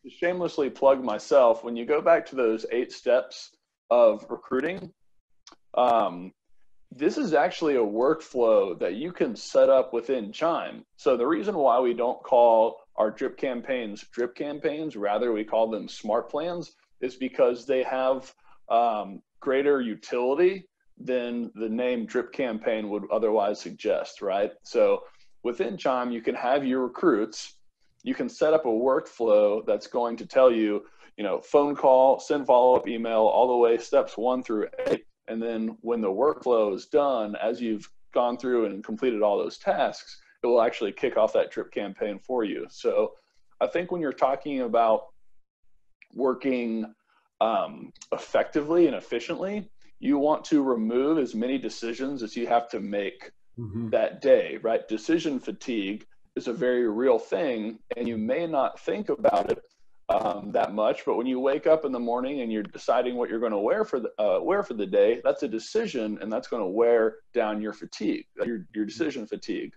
to shamelessly plug myself, when you go back to those 8 steps of recruiting, this is actually a workflow that you can set up within Chime. So the reason why we don't call our drip campaigns, rather we call them smart plans, is because they have greater utility than the name drip campaign would otherwise suggest, right? So within Chime, you can have your recruits, you can set up a workflow that's going to tell you, phone call, send follow-up email, all the way steps 1 through 8. And then when the workflow is done, as you've gone through and completed all those tasks, it will actually kick off that drip campaign for you. So I think when you're talking about working effectively and efficiently, you want to remove as many decisions as you have to make that day, right? Decision fatigue is a very real thing, and you may not think about it that much, but when you wake up in the morning and you're deciding what you're going to wear for the day, that's a decision, and that's going to wear down your fatigue, your decision fatigue.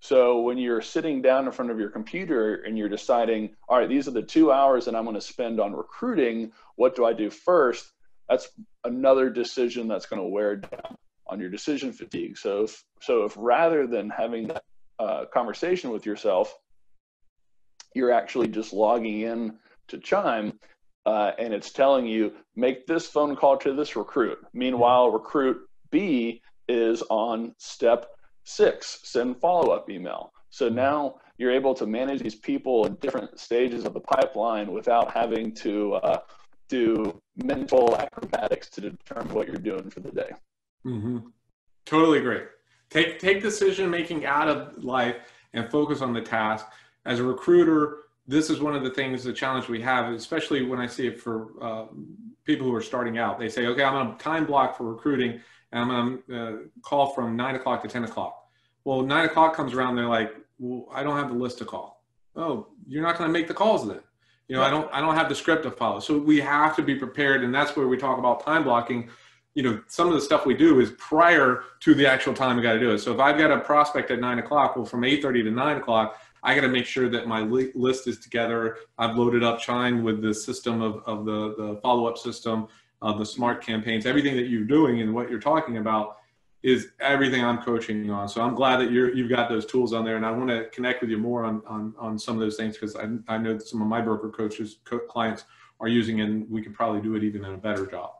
So when you're sitting down in front of your computer and you're deciding, all right, these are the 2 hours that I'm going to spend on recruiting, what do I do first? That's another decision that's going to wear down on your decision fatigue. So if rather than having that conversation with yourself, you're actually just logging in to Chime and it's telling you, make this phone call to this recruit. Meanwhile, recruit B is on step 6, send follow-up email. So now you're able to manage these people in different stages of the pipeline without having to do mental acrobatics to determine what you're doing for the day. Totally agree. Take decision making out of life and focus on the task. As a recruiter, this is one of the things, the challenge we have, especially when I see it for people who are starting out. They say, okay, I'm on a time block for recruiting, and I'm going to call from 9 o'clock to 10 o'clock. Well, 9 o'clock comes around, they're like, well, I don't have the list to call. Oh, you're not going to make the calls then. I don't have the script to follow. So we have to be prepared, and that's where we talk about time blocking. Some of the stuff we do is prior to the actual time we got to do it. So if I've got a prospect at 9 o'clock, well, from 8:30 to 9 o'clock, I got to make sure that my list is together. I've loaded up Chime with the system of the follow-up system, the smart campaigns. Everything that you're doing and what you're talking about is everything I'm coaching on. So I'm glad that you've got those tools on there, and I want to connect with you more on some of those things, because I know that some of my broker clients are using it, and we could probably do it even in a better job.